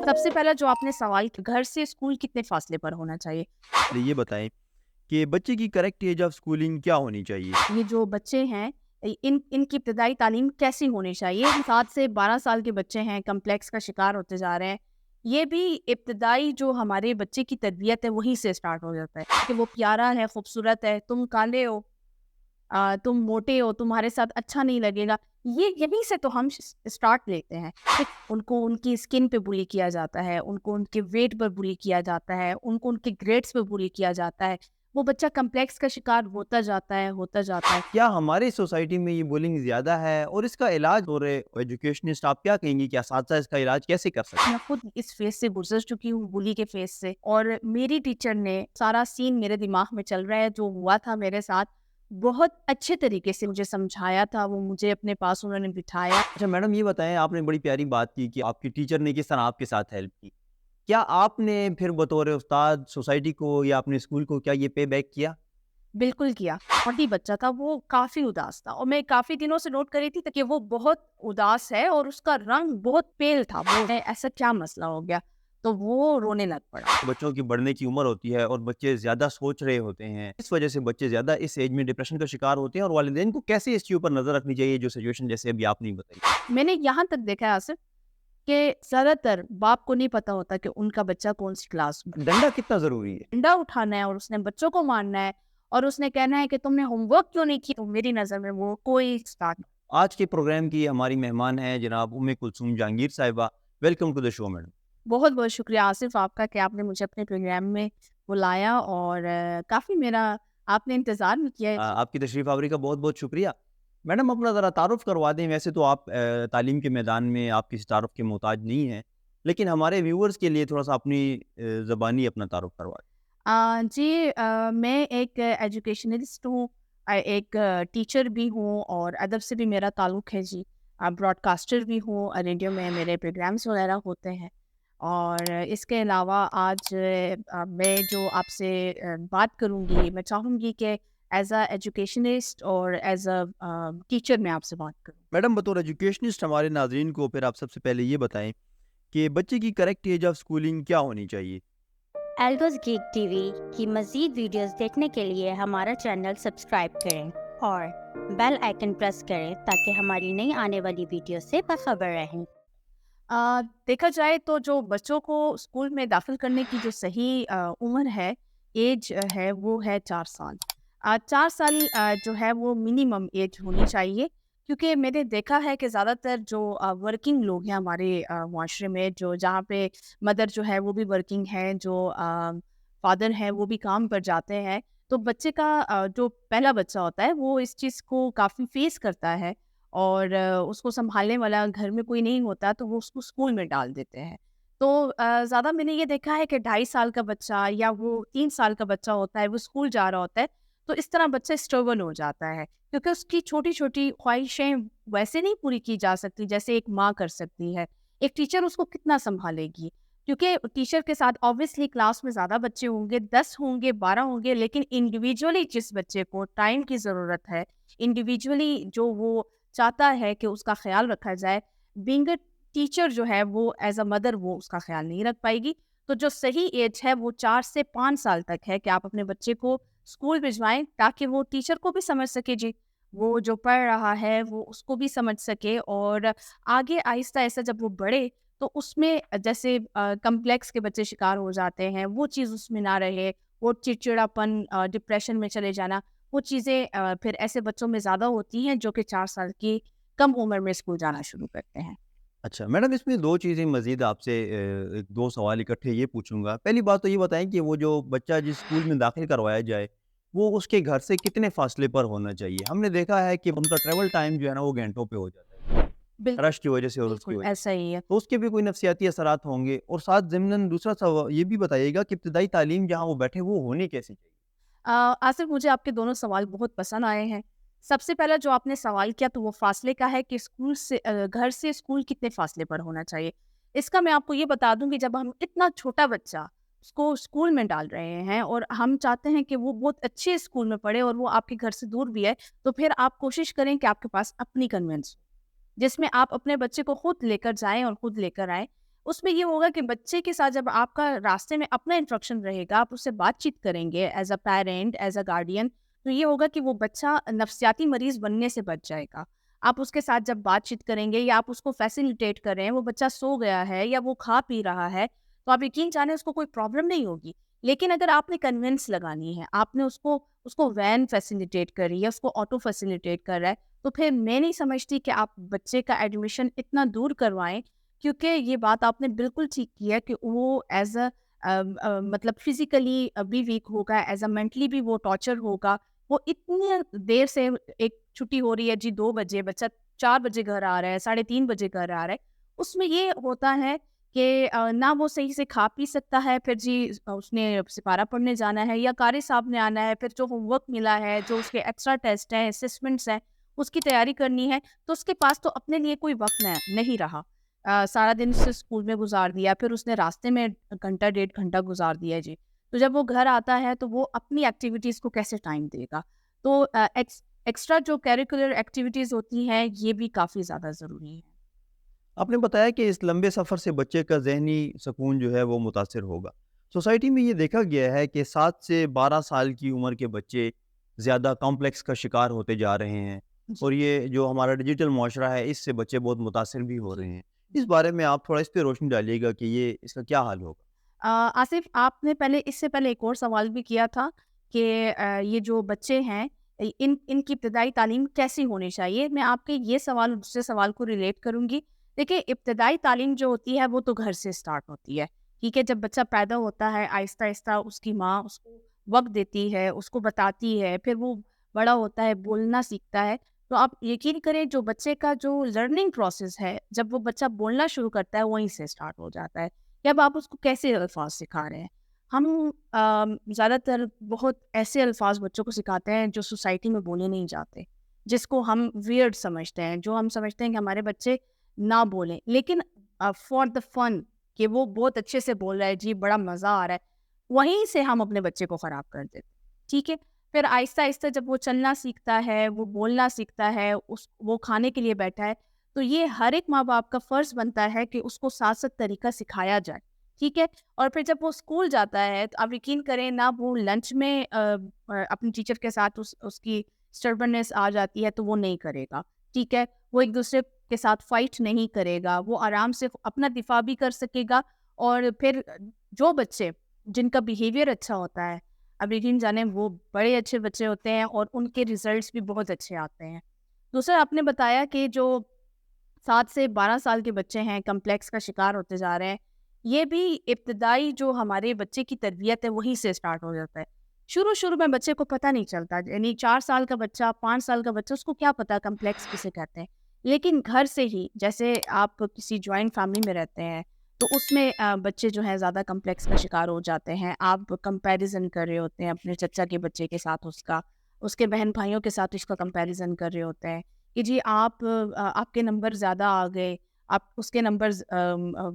سب سے پہلا جو آپ نے سوال کیا، گھر سے اسکول کتنے فاصلے پر ہونا چاہیے؟ یہ بتائیں کہ بچے کی کریکٹ ایج آف اسکولنگ کیا ہونی چاہیے؟ یہ جو بچے ہیں ان کی ابتدائی تعلیم کیسی ہونی چاہیے؟ 7 سے 12 سال کے بچے ہیں، کمپلیکس کا شکار ہوتے جا رہے ہیں۔ یہ بھی ابتدائی جو ہمارے بچے کی تربیت ہے وہیں سے اسٹارٹ ہو جاتا ہے کہ وہ پیارا ہے، خوبصورت ہے، تم کالے ہو، تم موٹے ہو، تمہارے ساتھ اچھا نہیں لگے گا۔ یہیں سے تو ہم اسٹارٹ لیتے ہیں۔ پھر ان کو ان کی اسکن پہ بلی کیا جاتا ہے، ان کو ان کے ویٹ پر بلی کیا جاتا ہے، ان کو ان کے گریڈس پہ بلی کیا جاتا ہے۔ وہ بچہ کمپلیکس کا شکار ہوتا جاتا ہے، ہوتا جاتا ہے۔ کیا ہماری سوسائٹی میں یہ بولنگ زیادہ ہے اور اس کا علاج اور ایجوکیشنسٹ آپ کیا کہیں گے کہ اساتذہ اس کا علاج کیسے کر سکتے میں خود اس فیز سے گزر چکی ہوں، بلی کے فیز سے، اور میری ٹیچر نے سارا سین میرے دماغ میں چل رہا ہے جو ہوا تھا میرے ساتھ، بہت اچھے طریقے سے مجھے سمجھایا تھا۔ وہ مجھے اپنے پاس انہوں نے بٹھایا۔ اچھا میڈم یہ بتائیں، آپ نے بڑی پیاری بات کی کہ آپ کی ٹیچر نے کس طرح آپ کے ساتھ ہیلپ کی، کیا آپ نے پھر بطور استاد سوسائٹی کو یا اپنے اسکول کو کیا یہ پے بیک کیا؟ بالکل کیا۔ چھوٹی بچہ تھا، وہ کافی اداس تھا، اور میں کافی دنوں سے نوٹ کری تھی کہ وہ بہت اداس ہے اور اس کا رنگ بہت پیل تھا۔ وہ ایسا کیا مسئلہ ہو گیا؟ تو وہ رونے لگ پڑا۔ بچوں کی بڑھنے کی عمر ہوتی ہے اور بچے زیادہ سوچ رہے ہوتے ہیں، اس وجہ سے بچے زیادہ اس ایج میں ڈپریشن کا شکار ہوتے ہیں، اور والدین کو کیسے اس چیز پر نظر رکھنی چاہیے جو سچویشن جیسے ابھی آپ نے بتائی؟ میں نے یہاں تک دیکھا ہے آصف کہ زیادہ تر باپ کو نہیں پتا ہوتا کہ ان کا بچہ کون سی کلاس میں ڈنڈا کتنا ضروری ہے؟ ڈنڈا اٹھانا ہے، اور اس نے بچوں کو مارنا ہے، اور اس نے کہنا ہے کہ تم نے ہوم ورک کیوں نہیں کیا۔ تو میری نظر میں وہ کوئی اسٹارٹ۔ آج کے پروگرام کی ہماری مہمان ہیں جناب کلثوم جہانگیر صاحبہ۔ Welcome to the show madam. بہت بہت شکریہ آصف آپ کا کہ آپ نے مجھے اپنے پروگرام میں بلایا، اور کافی میرا آپ نے انتظار بھی کیا ہے۔ آپ کی تشریف آوری کا بہت بہت شکریہ۔ میڈم اپنا ذرا تعارف کروا دیں، ویسے تو آپ تعلیم کے میدان میں آپ کسی تعارف کے محتاج نہیں ہیں، لیکن ہمارے ویورز کے لیے تھوڑا سا اپنی زبانی اپنا تعارف کروا دیں۔ جی، میں ایک ایجوکیشنلسٹ ہوں، ایک ٹیچر بھی ہوں، اور ادب سے بھی میرا تعلق ہے جی۔ براڈ کاسٹر بھی ہوں، ریڈیو میں میرے پروگرامس وغیرہ ہوتے ہیں۔ اور اس کے علاوہ آج میں جو آپ سے بات کروں گی، میں چاہوں گی کہ ایز اے ایجوکیشنسٹ اور ایز اے ٹیچر میں آپ سے بات کروں۔ میڈم بطور ایجوکیشنسٹ ہمارے ناظرین کو پھر آپ سب سے پہلے یہ بتائیں کہ بچے کی کریکٹ ایج آف اسکولنگ کیا ہونی چاہیے؟ ایلڈوز گیک ٹی وی کی مزید ویڈیوز دیکھنے کے لیے ہمارا چینل سبسکرائب کریں اور بیل آئیکن پریس کریں تاکہ ہماری نئی آنے والی ویڈیو سے باخبر رہیں۔ دیکھا جائے تو جو بچوں کو اسکول میں داخل کرنے کی جو صحیح عمر ہے، ایج ہے، وہ ہے 4 سال۔ 4 سال جو ہے وہ منیمم ایج ہونی چاہیے، کیونکہ میں نے دیکھا ہے کہ زیادہ تر جو ورکنگ لوگ ہیں ہمارے معاشرے میں، جو جہاں پہ مدر جو ہے وہ بھی ورکنگ ہے، جو فادر ہیں وہ بھی کام پر جاتے ہیں، تو بچے کا جو پہلا بچہ ہوتا ہے وہ اس چیز کو کافی فیس کرتا ہے، اور اس کو سنبھالنے والا گھر میں کوئی نہیں ہوتا، تو وہ اس کو اسکول میں ڈال دیتے ہیں۔ تو زیادہ میں نے یہ دیکھا ہے کہ 2.5 سال کا بچہ یا وہ 3 سال کا بچہ ہوتا ہے، وہ اسکول جا رہا ہوتا ہے، تو اس طرح بچہ اسٹرگل ہو جاتا ہے، کیونکہ اس کی چھوٹی چھوٹی خواہشیں ویسے نہیں پوری کی جا سکتی جیسے ایک ماں کر سکتی ہے۔ ایک ٹیچر اس کو کتنا سنبھالے گی، کیونکہ ٹیچر کے ساتھ آبویسلی کلاس میں زیادہ بچے ہوں گے، 10 ہوں گے، 12 ہوں گے، لیکن انڈیویجولی جس بچے کو ٹائم کی ضرورت ہے، انڈیویجولی جو وہ چاہتا ہے کہ اس کا خیال رکھا جائے، بینگ اے ٹیچر جو ہے وہ ایز اے مدر وہ اس کا خیال نہیں رکھ پائے گی۔ تو جو صحیح ایج ہے وہ 4 سے 5 سال تک ہے کہ آپ اپنے بچے کو اسکول بھجوائیں، تاکہ وہ ٹیچر کو بھی سمجھ سکے جی، وہ جو پڑھ رہا ہے وہ اس کو بھی سمجھ سکے، اور آگے آہستہ آہستہ جب وہ بڑھے تو اس میں جیسے کمپلیکس کے بچے شکار ہو جاتے ہیں، وہ چیز اس میں نہ رہے، وہ چڑچڑاپن، ڈپریشن میں چلے جانا، وہ چیزیں پھر ایسے بچوں میں زیادہ ہوتی ہیں جو کہ 4 سال کی کم عمر میں اسکول جانا شروع کرتے ہیں۔ اچھا میڈم، اس میں دو چیزیں مزید آپ سے دو سوال اکٹھے یہ پوچھوں گا۔ پہلی بات تو یہ بتائیں کہ وہ جو بچہ جس اسکول میں داخل کروایا جائے وہ اس کے گھر سے کتنے فاصلے پر ہونا چاہیے؟ ہم نے دیکھا ہے کہ ان کا ٹریول ٹائم جو ہے نا وہ گھنٹوں پہ ہو جاتا ہے، بالکل رش کی وجہ سے اور اس کی بالکل وجہ سے، ایسا ہی ہے۔ تو اس کے بھی کوئی نفسیاتی اثرات ہوں گے؟ اور ساتھ ضمناً دوسرا سوال یہ بھی بتائیے گا کہ ابتدائی تعلیم جہاں وہ بیٹھے وہ ہونی کیسی چاہیے؟ آصف، مجھے آپ کے دونوں سوال بہت پسند آئے ہیں۔ سب سے پہلا جو آپ نے سوال کیا تو وہ فاصلے کا ہے کہ گھر سے اسکول کتنے فاصلے پر ہونا چاہیے۔ اس کا میں آپ کو یہ بتا دوں کہ جب ہم اتنا چھوٹا بچہ اس کو اسکول میں ڈال رہے ہیں اور ہم چاہتے ہیں کہ وہ بہت اچھے اسکول میں پڑھے اور وہ آپ کے گھر سے دور بھی ہے، تو پھر آپ کوشش کریں کہ آپ کے پاس اپنی کنوینس ہو، جس میں آپ اپنے بچے کو خود لے کر جائیں اور خود لے کر آئیں۔ اس میں یہ ہوگا کہ بچے کے ساتھ جب آپ کا راستے میں اپنا انٹریکشن رہے گا، آپ اس سے بات چیت کریں گے as a parent, as a guardian, تو یہ ہوگا کہ وہ بچہ نفسیاتی مریض بننے سے بچ جائے گا۔ آپ اس کے ساتھ جب بات چیت کریں گے یا آپ اس کو فیسیلیٹیٹ کر رہے ہیں، وہ بچہ سو گیا ہے یا وہ کھا پی رہا ہے، تو آپ یقین جانیں اس کو کوئی پرابلم نہیں ہوگی۔ لیکن اگر آپ نے کنونس لگانی ہے، آپ نے اس کو وین فیسیلیٹیٹ کری ہے، اس کو آٹو فیسیلیٹیٹ کر رہا ہے، تو پھر میں نہیں سمجھتی کہ آپ بچے کا ایڈمیشن اتنا دور کروائیں، کیونکہ یہ بات آپ نے بالکل ٹھیک کی ہے کہ وہ ایز اے مطلب فزیکلی بھی ویک ہوگا، ایز اے مینٹلی بھی وہ ٹارچر ہوگا۔ وہ اتنی دیر سے ایک چھٹی ہو رہی ہے جی 2 بجے، بچہ 4 بجے گھر آ رہا ہے، 3:30 بجے گھر آ رہا ہے، اس میں یہ ہوتا ہے کہ نہ وہ صحیح سے کھا پی سکتا ہے، پھر جی اس نے سپارہ پڑھنے جانا ہے یا قاری صاحب نے آنا ہے، پھر جو ہوم ورک ملا ہے، جو اس کے ایکسٹرا ٹیسٹ ہیں، اسسمنٹس ہیں، اس کی تیاری کرنی ہے، تو اس کے پاس تو اپنے لیے کوئی وقت نہیں رہا۔ سارا دن اس سے اسکول میں گزار دیا، پھر اس نے راستے میں گھنٹہ 1.5 گھنٹہ گزار دیا جی۔ تو جب وہ گھر آتا ہے تو وہ اپنی ایکٹیویٹیز کو کیسے ٹائم دے گا؟ تو ایکسٹرا جو کیریکولر ایکٹیویٹیز ہوتی ہیں یہ بھی کافی زیادہ ضروری ہیں۔ آپ نے بتایا کہ اس لمبے سفر سے بچے کا ذہنی سکون جو ہے وہ متاثر ہوگا۔ سوسائٹی میں یہ دیکھا گیا ہے کہ 7 سے 12 سال کی عمر کے بچے زیادہ کمپلیکس کا شکار ہوتے جا رہے ہیں، جی اور یہ جو ہمارا ڈیجیٹل معاشرہ ہے اس سے بچے بہت متاثر بھی ہو رہے ہیں۔ اس بارے میں آپ تھوڑا اس پہ روشنی ڈالیے گا کہ یہ اس کا کیا حل ہوگا؟ آصف، آپ نے اس سے پہلے ایک اور سوال بھی کیا تھا کہ یہ جو بچے ہیں ان کی ابتدائی تعلیم کیسی ہونی چاہیے۔ میں آپ کے یہ سوال اور دوسرے سوال کو ریلیٹ کروں گی۔ دیکھیں، ابتدائی تعلیم جو ہوتی ہے وہ تو گھر سے اسٹارٹ ہوتی ہے، ٹھیک ہے؟ جب بچہ پیدا ہوتا ہے آہستہ آہستہ اس کی ماں اس کو وقت دیتی ہے، اس کو بتاتی ہے، پھر وہ بڑا ہوتا ہے، بولنا سیکھتا ہے۔ تو آپ یقین کریں جو بچے کا جو لرننگ پروسیس ہے، جب وہ بچہ بولنا شروع کرتا ہے وہیں سے اسٹارٹ ہو جاتا ہے۔ کہ اب آپ اس کو کیسے الفاظ سکھا رہے ہیں۔ ہم زیادہ تر بہت ایسے الفاظ بچوں کو سکھاتے ہیں جو سوسائٹی میں بولے نہیں جاتے، جس کو ہم ویئرڈ سمجھتے ہیں، جو ہم سمجھتے ہیں کہ ہمارے بچے نہ بولیں، لیکن فار دا فن کہ وہ بہت اچھے سے بول رہا ہے جی، بڑا مزہ آ رہا ہے، وہیں سے ہم اپنے بچے کو خراب کر دیتے، ٹھیک ہے؟ پھر آہستہ آہستہ جب وہ چلنا سیکھتا ہے، وہ بولنا سیکھتا ہے، وہ کھانے کے لیے بیٹھا ہے، تو یہ ہر ایک ماں باپ کا فرض بنتا ہے کہ اس کو ساتھ طریقہ سکھایا جائے، ٹھیک ہے؟ اور پھر جب وہ اسکول جاتا ہے تو آپ یقین کریں نہ وہ لنچ میں اپنی ٹیچر کے ساتھ اس کی اسٹربنس آ جاتی ہے تو وہ نہیں کرے گا، ٹھیک ہے؟ وہ ایک دوسرے کے ساتھ فائٹ نہیں کرے گا، وہ آرام سے اپنا دفاع بھی کر سکے گا۔ اور پھر جو بچے جن کا بیہیویئر اچھا ہوتا ہے، اب یقین جانیں وہ بڑے اچھے بچے ہوتے ہیں اور ان کے ریزلٹس بھی بہت اچھے آتے ہیں۔ دوسرا آپ نے بتایا کہ جو 7 سے 12 سال کے بچے ہیں کمپلیکس کا شکار ہوتے جا رہے ہیں، یہ بھی ابتدائی جو ہمارے بچے کی تربیت ہے وہیں سے اسٹارٹ ہو جاتا ہے۔ شروع میں بچے کو پتہ نہیں چلتا، یعنی 4 سال کا بچہ، 5 سال کا بچہ، اس کو کیا پتا کمپلیکس کسے کہتے ہیں۔ لیکن گھر سے ہی، جیسے آپ کسی جوائنٹ فیملی میں رہتے ہیں تو اس میں بچے جو ہیں زیادہ کمپلیکس کا شکار ہو جاتے ہیں۔ آپ کمپیریزن کر رہے ہوتے ہیں اپنے چچا کے بچے کے ساتھ، اس کے بہن بھائیوں کے ساتھ اس کا کمپیریزن کر رہے ہوتے ہیں کہ جی آپ کے نمبر زیادہ آ گئے، اس کے نمبر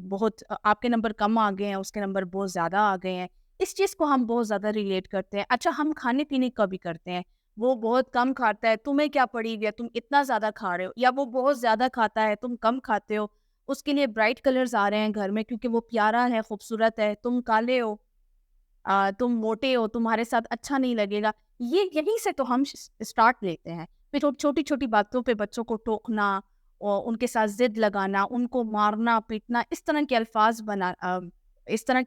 بہت، آپ کے نمبر کم آ گئے ہیں، اس کے نمبر بہت زیادہ آ گئے ہیں۔ اس چیز کو ہم بہت زیادہ ریلیٹ کرتے ہیں۔ اچھا، ہم کھانے پینے کا بھی کرتے ہیں، وہ بہت کم کھاتا ہے، تمہیں کیا پڑی ہوئی ہے، تم اتنا زیادہ کھا رہے ہو، یا وہ بہت زیادہ کھاتا ہے، تم کم کھاتے ہو، اس کے لیے برائٹ کلرز آ رہے ہیں گھر میں کیونکہ وہ پیارا ہے، خوبصورت ہے، تم کالے ہو، تم موٹے ہو، تمہارے ساتھ اچھا نہیں لگے گا۔ یہیں سے تو ہم اسٹارٹ لیتے ہیں۔ پھر چھوٹی چھوٹی باتوں پہ بچوں کو ٹوکنا اور ان کے ساتھ ضد لگانا، ان کو مارنا پیٹنا، اس طرح کے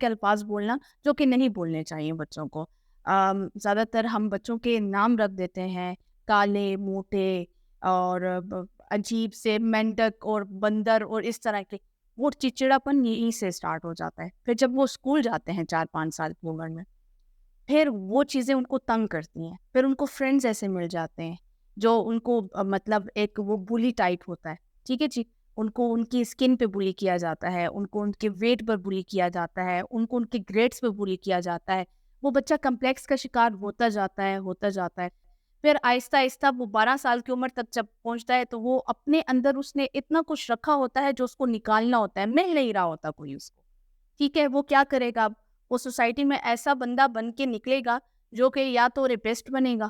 الفاظ بولنا جو کہ نہیں بولنے چاہیے بچوں کو۔ زیادہ تر ہم بچوں کے نام رکھ دیتے ہیں، کالے، موٹے اور عجیب سے، مینڈک اور بندر اور اس طرح کے۔ وہ چچڑاپن یہیں سے اسٹارٹ ہو جاتا ہے۔ پھر جب وہ اسکول جاتے ہیں 4-5 سال کی عمر میں، پھر وہ چیزیں ان کو تنگ کرتی ہیں، پھر ان کو فرینڈز ایسے مل جاتے ہیں جو ان کو مطلب ایک وہ بلی ٹائپ ہوتا ہے، ٹھیک ہے جی؟ ان کو ان کی اسکن پہ بلی کیا جاتا ہے، ان کو ان کے ویٹ پر بلی کیا جاتا ہے، ان کو ان کے گریڈس پہ بلی کیا جاتا ہے۔ وہ بچہ کمپلیکس کا شکار ہوتا جاتا ہے۔ پھر آہستہ آہستہ وہ 12 سال کی عمر تک جب پہنچتا ہے تو وہ اپنے اندر اس نے اتنا کچھ رکھا ہوتا ہے جو اس کو نکالنا ہوتا ہے، مل نہیں رہا ہوتا کوئی اس کو، ٹھیک ہے؟ وہ کیا کرے گا؟ وہ سوسائٹی میں ایسا بندہ بن کے نکلے گا جو کہ یا تو ریپسٹ بنے گا،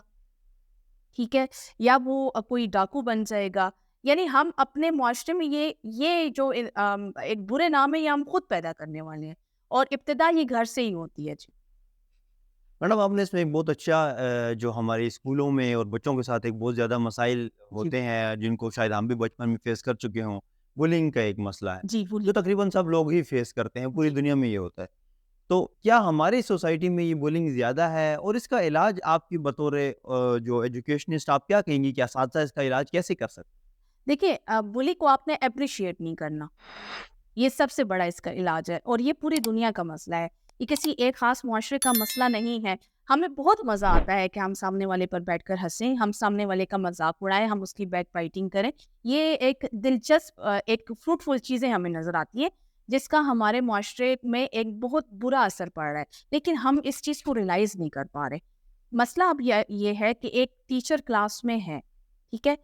ٹھیک ہے، یا وہ کوئی ڈاکو بن جائے گا، یعنی ہم اپنے معاشرے میں یہ جو ایک برے نام ہے یہ ہم خود پیدا کرنے والے ہیں، اور ابتدا یہ گھر سے ہی ہوتی ہے. جی میڈم آپ نے اس میں ایک بہت اچھا جو ہمارے اسکولوں میں اور بچوں کے ساتھ ایک بہت زیادہ مسائل جی ہوتے ہیں جن کو شاید ہم بھی بچپن میں فیس کر چکے ہوں، بولنگ کا ایک مسئلہ ہے جی بولیے. جو تقریباً سب لوگ ہی فیس کرتے ہیں، پوری جی دنیا میں یہ ہوتا ہے. تو کیا ہماری سوسائٹی میں یہ بولنگ زیادہ ہے، اور اس کا علاج آپ کی بطور جو ایجوکیشنسٹ آپ کیا کہیں گی کہ اساتذہ اس کا علاج کیسے کر سکتے دیکھیے، بلی کو آپ نے اپریشیٹ نہیں کرنا، یہ سب سے بڑا اس کا علاج ہے، اور یہ پوری دنیا کا مسئلہ ہے، یہ کسی ایک خاص معاشرے کا مسئلہ نہیں ہے. ہمیں بہت مزہ آتا ہے کہ ہم سامنے والے پر بیٹھ کر ہنسیں، ہم سامنے والے کا مذاق اڑائیں، ہم اس کی بیک بائٹنگ کریں. یہ ایک دلچسپ ایک فروٹفل چیزیں ہمیں نظر آتی ہے جس کا ہمارے معاشرے میں ایک بہت برا اثر پڑ رہا ہے، لیکن ہم اس چیز کو ریلائز نہیں کر پا رہے. مسئلہ اب یہ ہے کہ ایک ٹیچر کلاس میں ہے، ٹھیک ہے،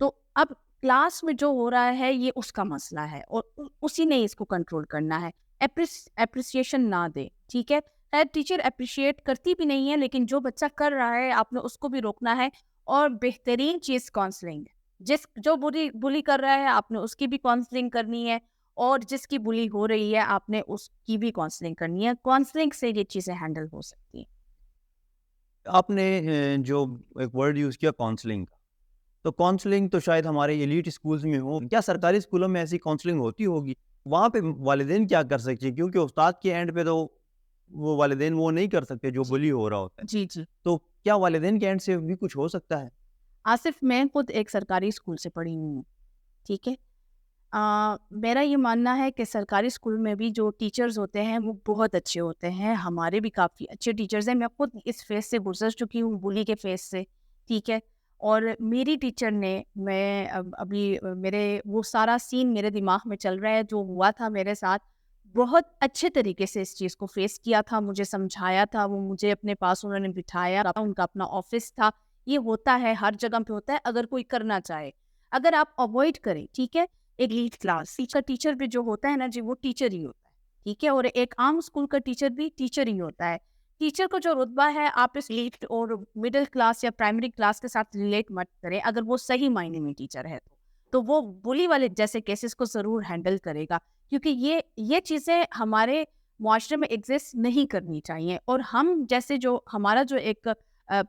تو اب کلاس میں جو ہو رہا ہے یہ اس کا مسئلہ ہے، اور اسی نے اس کو کنٹرول کرنا ہے. اپریسیشن نہ دے، ٹھیک ہے. خیر ٹیچر اپریشیٹ کرتی بھی نہیں ہے، لیکن جو بچہ کر رہا ہے آپ نے اس کو بھی روکنا ہے. اور بہترین چیز کاؤنسلنگ ہے، جو بلی کر رہا ہے آپ نے اس کی بھی کاؤنسلنگ کرنی ہے، اور جس کی بلی ہو رہی ہے آپ نے اس کی بھی کاؤنسلنگ کرنی ہے. کاؤنسلنگ سے یہ چیزیں ہینڈل ہو سکتی ہیں. ہیں؟ آپ نے جو ایک ورڈ یوز کیا کاؤنسلنگ کا، تو کاؤنسلنگ تو شاید ہمارے ایلیٹ اسکولز میں ہو، کیا سرکاری اسکولوں میں ایسی کاؤنسلنگ ہوتی ہوگی؟ وہاں پہ والدین کیا کر سکتے ہیں؟ کیونکہ استاد کے اینڈ پہ تو وہ والدین وہ نہیں کر سکتے جو جی بلی ہو رہا ہوتا ہے. جی جی تو کیا والدین کے اینڈ سے بھی کچھ ہو سکتا ہے؟ آصف، میں خود ایک سرکاری اسکول سے پڑھی ہوئی ہوں، ٹھیک ہے. میرا یہ ماننا ہے کہ سرکاری اسکول میں بھی جو ٹیچرز ہوتے ہیں وہ بہت اچھے ہوتے ہیں، ہمارے بھی کافی اچھے ٹیچرز ہیں. میں خود اس فیز سے گزر چکی ہوں، بلی کے فیز سے، ٹھیک ہے. اور میری ٹیچر نے، میں ابھی میرے وہ سارا سین میرے دماغ میں چل رہا ہے جو ہوا تھا میرے ساتھ، بہت اچھے طریقے سے اس چیز کو فیس کیا تھا، مجھے سمجھایا تھا، وہ مجھے اپنے پاس انہوں نے بٹھایا تھا، ان کا اپنا آفس تھا. یہ ہوتا ہے ہر جگہ پہ ہوتا ہے اگر کوئی کرنا چاہے، اگر آپ اوائڈ کریں، ٹھیک ہے. ایک لیڈ کلاس ٹیچر بھی جو ہوتا ہے نا جی، وہ ٹیچر ہی ہوتا ہے، ٹھیک ہے. اور ایک عام اسکول کا ٹیچر بھی ٹیچر ہی ہوتا ہے. ٹیچر کو جو رتبہ ہے آپ اس لیڈ اور مڈل کلاس یا پرائمری کلاس کے ساتھ ریلیٹ مت کریں. اگر وہ صحیح معنی میں ٹیچر ہے تو وہ بلی والے جیسے کیسز کو ضرور ہینڈل کرے گا، کیونکہ یہ چیزیں ہمارے معاشرے میں ایگزسٹ نہیں کرنی چاہیے. اور ہم جیسے جو ہمارا جو ایک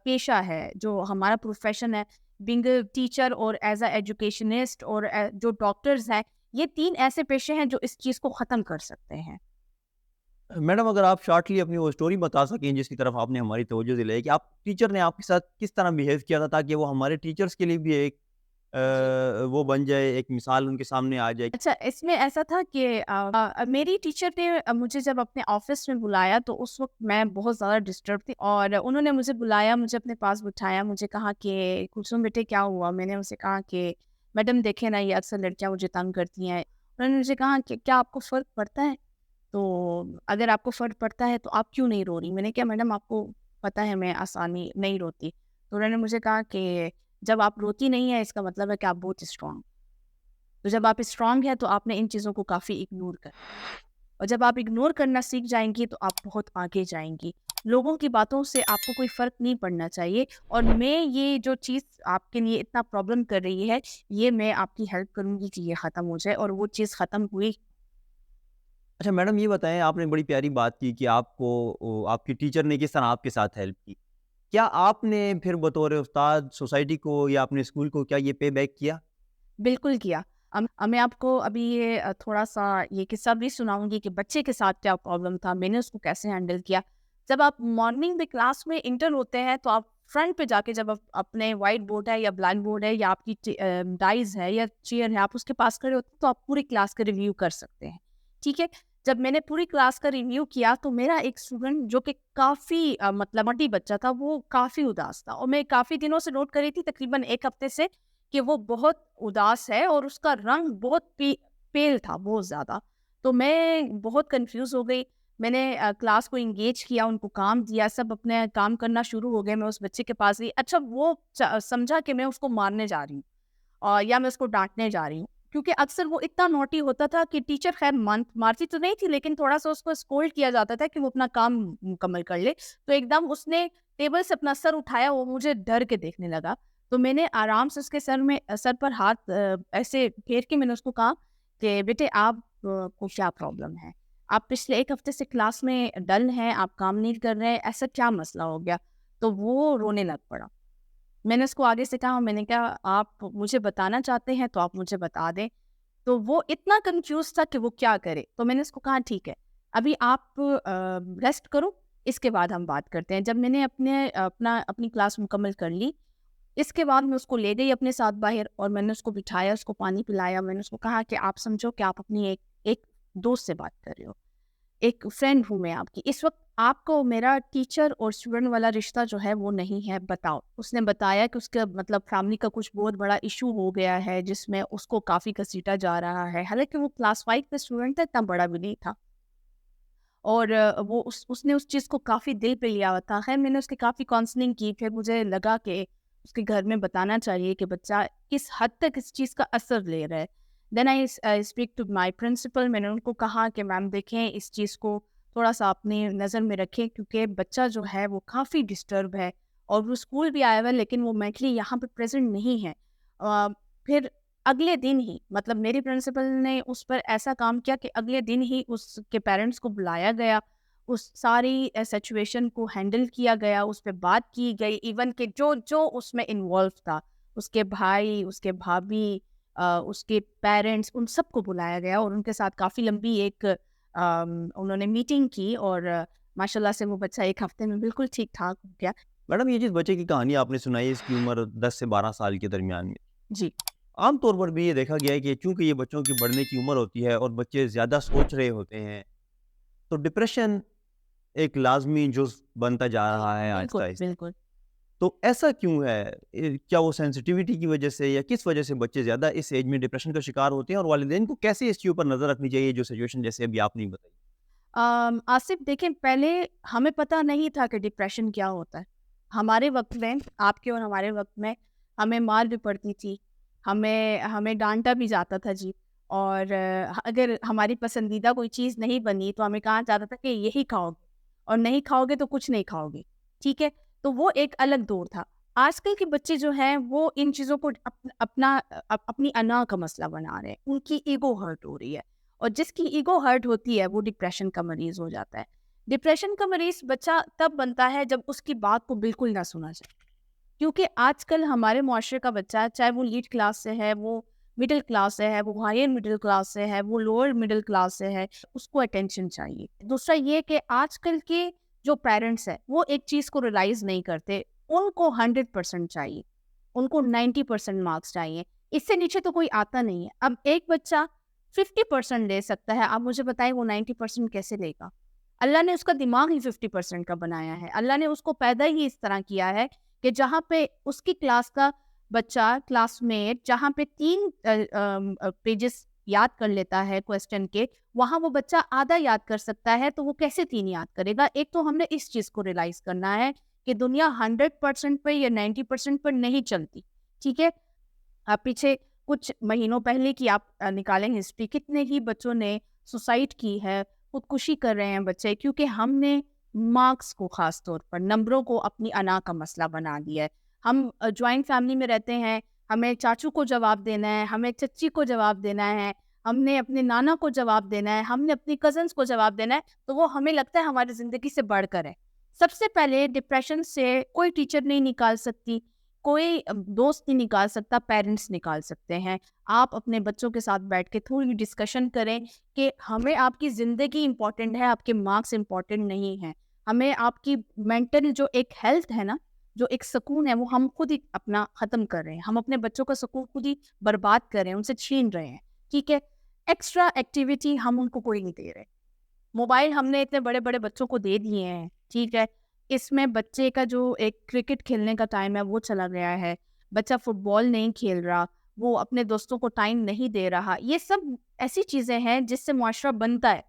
پیشہ ہے، جو ہمارا پروفیشن ہے، بینگ اے ٹیچر اور ایز اے ایجوکیشنسٹ اور جو ڈاکٹرز ہیں، یہ 3 ایسے پیشے ہیں جو اس چیز کو ختم کر سکتے ہیں. میڈم اگر آپ شارٹلی اپنی وہ اسٹوری بتا سکیں جس کی طرف آپ نے ہماری توجہ دلائی کہ آپ ٹیچر نے آپ کے ساتھ کس طرح بیہیو کیا تھا تاکہ وہ ہمارے ٹیچرز کے لیے بھی ایک جی وہ بن جائے، ایک مثال ان کے سامنے آ جائے. اچھا، اس میں ایسا تھا کہ میری ٹیچر نے مجھے جب اپنے آفس میں بلایا تو اس وقت میں بہت زیادہ ڈسٹرب تھی، اور انہوں نے مجھے بلایا، مجھے اپنے پاس بٹھایا، مجھے کہا کہ کلثوم بیٹے کیا ہوا. میں نے اسے کہا کہ میڈم دیکھیں نا، یہ اکثر لڑکیاں مجھے تنگ کرتی ہیں. انہوں نے مجھے کہا کہ کیا آپ کو فرق پڑتا ہے؟ تو اگر آپ کو فرق پڑتا ہے تو آپ کیوں نہیں رو رہی؟ میں نے کہا میڈم آپ کو پتہ ہے میں آسانی نہیں روتی. تو انہوں نے مجھے کہا کہ جب آپ روتی نہیں ہیں اس کا مطلب ہے کہ آپ بہت اسٹرانگ، تو جب آپ اسٹرانگ ہیں تو آپ نے ان چیزوں کو کافی اگنور کر، اور جب آپ اگنور کرنا سیکھ جائیں گی تو آپ بہت آگے جائیں گی. لوگوں کی باتوں سے آپ کو کوئی فرق نہیں پڑنا چاہیے. اور میں یہ جو چیز آپ کے لیے اتنا پرابلم کر رہی ہے، یہ میں آپ کی ہیلپ کروں گی کہ یہ ختم ہو جائے، اور وہ چیز ختم ہوئی. اچھا میڈم یہ بتائیں، آپ نے بڑی پیاری بات کی کہ آپ کو آپ کی ٹیچر نے کس طرح آپ کے ساتھ ہیلپ کی. کیا آپ نے پھر بطور استاد سوسائٹی کو یا اپنے اسکول کو کیا یہ پے بیک کیا؟ بالکل کیا. میں آپ کو ابھی یہ تھوڑا سا یہ قصہ بھی سناؤں گی کہ بچے کے ساتھ کیا پرابلم تھا، میں نے اس کو کیسے ہینڈل کیا. جب آپ مارننگ میں کلاس میں انٹر ہوتے ہیں تو آپ فرنٹ پہ جا کے، جب آپ اپنے وائٹ بورڈ ہے یا بلیک بورڈ ہے یا آپ کی ڈائز ہے یا چیئر ہے، آپ اس کے پاس کھڑے ہوتے ہیں تو آپ پوری کلاس کا ریویو کر سکتے ہیں، ٹھیک ہے. جب میں نے پوری کلاس کا ریویو کیا تو میرا ایک اسٹوڈنٹ جو کہ کافی مطلب مٹی بچہ تھا، وہ کافی اداس تھا، اور میں کافی دنوں سے نوٹ کر رہی تھی، تقریباً 1 ہفتے سے، کہ وہ بہت اداس ہے اور اس کا رنگ بہت پیل تھا، بہت زیادہ. تو میں بہت کنفیوز ہو گئی. میں نے کلاس کو انگیج کیا، ان کو کام دیا، سب اپنے کام کرنا شروع ہو گئے. میں اس بچے کے پاس گئی. اچھا وہ سمجھا کہ میں اس کو مارنے جا رہی ہوں یا میں اس کو ڈانٹنے جا رہی ہوں، کیونکہ اکثر وہ اتنا نوٹی ہوتا تھا کہ ٹیچر خیر مارتی تو نہیں تھی، لیکن تھوڑا سا اس کو اسکولڈ کیا جاتا تھا کہ وہ اپنا کام مکمل کر لے. تو ایک دم اس نے ٹیبل سے اپنا سر اٹھایا، وہ مجھے ڈر کے دیکھنے لگا. تو میں نے آرام سے اس کے سر پر ہاتھ ایسے پھیر کے میں نے اس کو کہا کہ بیٹے آپ کو کیا پرابلم ہے؟ آپ پچھلے 1 ہفتے سے کلاس میں ڈل ہیں، آپ کام نہیں کر رہے، ایسا کیا مسئلہ ہو گیا؟ تو وہ رونے لگ پڑا۔ میں نے اس کو آگے سے کہا، میں نے کہا آپ مجھے بتانا چاہتے ہیں تو آپ مجھے بتا دیں۔ تو وہ اتنا کنفیوز تھا کہ وہ کیا کرے۔ تو میں نے اس کو کہا ٹھیک ہے، ابھی آپ ریسٹ کرو، اس کے بعد ہم بات کرتے ہیں۔ جب میں نے اپنی کلاس مکمل کر لی، اس کے بعد میں اس کو لے گئی اپنے ساتھ باہر اور میں نے اس کو بٹھایا، اس کو پانی پلایا۔ میں نے اس کو کہا کہ آپ سمجھو کہ آپ اپنی ایک دوست سے بات کر رہے ہو، ایک فرینڈ ہوں میں آپ کی۔ اس وقت آپ کو میرا ٹیچر اور اسٹوڈنٹ والا رشتہ جو ہے وہ نہیں ہے، بتاؤ۔ اس نے بتایا کہ اس کا مطلب فیملی کا کچھ بہت بڑا ایشو ہو گیا ہے جس میں اس کو کافی گھسیٹا جا رہا ہے، حالانکہ وہ کلاس 5 کا اسٹوڈنٹ تھا، اتنا بڑا بھی نہیں تھا، اور وہ اس نے اس چیز کو کافی دل پہ لیا ہوا تھا۔ خیر میں نے اس کی کافی کاؤنسلنگ کی، پھر مجھے لگا کہ اس کے گھر میں بتانا چاہیے کہ بچہ کس حد تک اس چیز کا اثر لے رہا ہے۔ Then I speak to my principal, میں نے ان کو کہا کہ میم دیکھیں اس چیز کو تھوڑا سا اپنی نظر میں رکھیں، کیونکہ بچہ جو ہے وہ کافی ڈسٹرب ہے اور وہ اسکول بھی آیا ہوا ہے لیکن وہ مینٹلی یہاں پہ پریزنٹ نہیں ہے۔ پھر اگلے دن ہی مطلب میری پرنسپل نے اس پر ایسا کام کیا کہ اگلے دن ہی اس کے پیرنٹس کو بلایا گیا، اس ساری سچویشن کو ہینڈل کیا گیا، اس پہ بات کی گئی، ایون کہ جو اس میں انوالو تھا، اس کے بھائی، اس کے بھابھی، اس کے پیرنٹس، ان سب کو بلایا گیا اور ان کے ساتھ کافی لمبی ایک انہوں نے میٹنگ کی، اور ماشاء اللہ سے وہ بچہ 1 ہفتے میں بالکل ٹھیک ٹھاک ہو گیا۔ میڈم یہ جس بچے کی کہانی آپ نے سنائی اس کی عمر 10 سے 12 سال کے درمیان میں، جی عام طور پر بھی یہ دیکھا گیا ہے کہ چونکہ یہ بچوں کی بڑھنے کی عمر ہوتی ہے اور بچے زیادہ سوچ رہے ہوتے ہیں تو ڈپریشن ایک لازمی جز بنتا جا رہا ہے بالکل آہستہ آہستہ۔ بالکل۔ تو ایسا کیوں ہے؟ کیا وہ سینسٹیوٹی کی وجہ سے یا کس وجہ سے بچے زیادہ اس ایج میں ڈپریشن کا شکار ہوتے ہیں، اور والدین کو کیسے اس چیز پر نظر رکھنی چاہیے جو سچویشن جیسے ابھی آپ نے بتائی؟ آصف دیکھیں، پہلے ہمیں پتہ نہیں تھا کہ ڈپریشن کیا ہوتا ہے۔ ہمارے وقت میں، آپ کے اور ہمارے وقت میں، ہمیں مار بھی پڑتی تھی، ہمیں ڈانٹا بھی جاتا تھا جی، اور اگر ہماری پسندیدہ کوئی چیز نہیں بنی تو ہمیں کہا جاتا تھا کہ یہی کھاؤ گے اور نہیں کھاؤ گے تو کچھ نہیں کھاؤ گے، ٹھیک ہے؟ تو وہ ایک الگ دور تھا۔ آج کل کے بچے جو ہیں وہ ان چیزوں کو اپنی انا کا مسئلہ بنا رہے ہیں، ان کی ایگو ہرٹ ہو رہی ہے، اور جس کی ایگو ہرٹ ہوتی ہے وہ ڈپریشن کا مریض ہو جاتا ہے۔ ڈپریشن کا مریض بچہ تب بنتا ہے جب اس کی بات کو بالکل نہ سنا جائے، کیونکہ آج کل ہمارے معاشرے کا بچہ، چاہے وہ لیڈ کلاس سے ہے، وہ مڈل کلاس سے ہے، وہ ہائر مڈل کلاس سے ہے، وہ لوور مڈل کلاس سے ہے، اس کو اٹینشن چاہیے۔ دوسرا یہ کہ آج کل کے جو پیرنٹس ہیں وہ ایک چیز کو ریلائز نہیں کرتے، ان کو 100% چاہیے، ان کو 90% مارکس چاہیے، اس سے نیچے تو کوئی آتا نہیں ہے۔ اب ایک بچہ 50% لے سکتا ہے، آپ مجھے بتائیں وہ 90% کیسے لے گا؟ اللہ نے اس کا دماغ ہی 50% کا بنایا ہے، اللہ نے اس کو پیدا ہی اس طرح کیا ہے کہ جہاں پہ اس کی کلاس کا بچہ، کلاس میٹ، جہاں پہ 3 پیجز یاد کر لیتا ہے کوسچن کے، وہاں وہ بچہ آدھا یاد کر سکتا ہے، تو وہ کیسے 3 یاد کرے گا؟ ایک تو ہم نے اس چیز کو ریلائز کرنا ہے کہ دنیا 100% پہ یا 90% پر نہیں چلتی، ٹھیک ہے؟ آپ پیچھے کچھ مہینوں پہلے کی آپ نکالیں ہسٹری، کتنے ہی بچوں نے سوسائڈ کی ہے، خودکشی کر رہے ہیں بچے، کیونکہ ہم نے مارکس کو، خاص طور پر نمبروں کو، اپنی انا کا مسئلہ بنا دیا ہے۔ ہم جوائنٹ فیملی میں رہتے ہیں، ہمیں چاچو کو جواب دینا ہے، ہمیں چچی کو جواب دینا ہے، ہم نے اپنے نانا کو جواب دینا ہے، ہم نے اپنی کزنس کو جواب دینا ہے، تو وہ ہمیں لگتا ہے ہماری زندگی سے بڑھ کر ہے۔ سب سے پہلے ڈپریشن سے کوئی ٹیچر نہیں نکال سکتی، کوئی دوست نہیں نکال سکتا، پیرنٹس نکال سکتے ہیں۔ آپ اپنے بچوں کے ساتھ بیٹھ کے تھوڑی ڈسکشن کریں کہ ہمیں آپ کی زندگی امپورٹنٹ ہے، آپ کے مارکس امپورٹنٹ نہیں ہیں، ہمیں آپ کی مینٹل جو ایک ہیلتھ ہے نا، جو ایک سکون ہے، وہ ہم خود ہی اپنا ختم کر رہے ہیں، ہم اپنے بچوں کا سکون خود ہی برباد کر رہے ہیں، ان سے چھین رہے ہیں، ٹھیک ہے؟ ایکسٹرا ایکٹیویٹی ہم ان کو کوئی نہیں دے رہے۔ موبائل ہم نے اتنے بڑے بڑے بچوں کو دے دیے ہیں، ٹھیک ہے؟ اس میں بچے کا جو ایک کرکٹ کھیلنے کا ٹائم ہے وہ چلا گیا ہے، بچہ فٹ بال نہیں کھیل رہا، وہ اپنے دوستوں کو ٹائم نہیں دے رہا۔ یہ سب ایسی چیزیں ہیں جس سے معاشرہ بنتا ہے،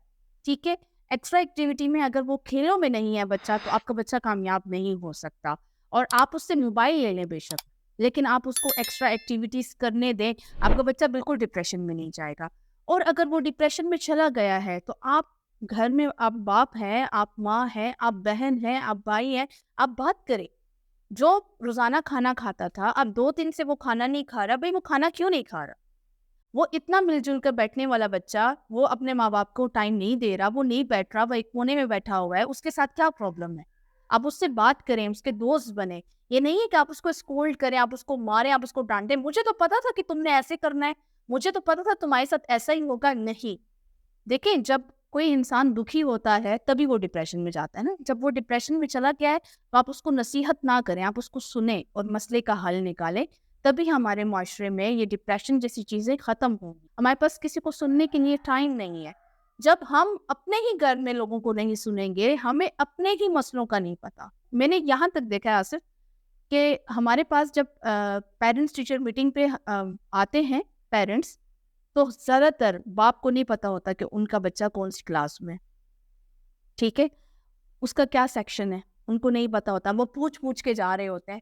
ٹھیک ہے؟ ایکسٹرا ایکٹیویٹی میں اگر وہ کھیلوں میں نہیں ہے بچہ، تو آپ کا بچہ کامیاب نہیں ہو سکتا۔ اور آپ اس سے موبائل لے لیں بے شک، لیکن آپ اس کو ایکسٹرا ایکٹیویٹیز کرنے دیں، آپ کا بچہ بالکل ڈپریشن میں نہیں جائے گا۔ اور اگر وہ ڈپریشن میں چلا گیا ہے تو آپ گھر میں، آپ باپ ہیں، آپ ماں ہیں، آپ بہن ہیں، آپ بھائی ہیں، آپ بات کریں، جو روزانہ کھانا کھاتا تھا اب 2 دن سے وہ کھانا نہیں کھا رہا. بھائی وہ کھانا کیوں نہیں کھا رہا؟ وہ اتنا مل جل کر بیٹھنے والا بچہ وہ اپنے ماں باپ کو ٹائم نہیں دے رہا, وہ نہیں بیٹھ رہا, وہ ایک کونے میں بیٹھا ہوا ہے, اس کے ساتھ کیا پرابلم ہے؟ آپ اس سے بات کریں, اس کے دوست بنے. یہ نہیں ہے کہ آپ اس کو اسکولڈ کریں, آپ اس کو ماریں, آپ اس کو ڈانٹیں. مجھے تو پتا تھا کہ تم نے ایسے کرنا ہے, مجھے تو پتا تھا تمہارے ساتھ ایسا ہی ہوگا. نہیں, دیکھیں جب کوئی انسان دکھی ہوتا ہے تبھی وہ ڈپریشن میں جاتا ہے نا. جب وہ ڈپریشن میں چلا گیا ہے تو آپ اس کو نصیحت نہ کریں, آپ اس کو سنیں اور مسئلے کا حل نکالیں, تبھی ہمارے معاشرے میں یہ ڈپریشن جیسی چیزیں ختم ہوں گی. ہمارے پاس کسی کو سننے کے لیے ٹائم نہیں ہے. جب ہم اپنے ہی گھر میں لوگوں کو نہیں سنیں گے, ہمیں اپنے ہی مسئلوں کا نہیں پتا. میں نے یہاں تک دیکھا ہے آصف کہ ہمارے پاس جب پیرنٹس ٹیچر میٹنگ پہ آتے ہیں پیرنٹس, تو زیادہ تر باپ کو نہیں پتا ہوتا کہ ان کا بچہ کون سی کلاس میں, ٹھیک ہے, اس کا کیا سیکشن ہے, ان کو نہیں پتا ہوتا. وہ پوچھ کے جا رہے ہوتے ہیں.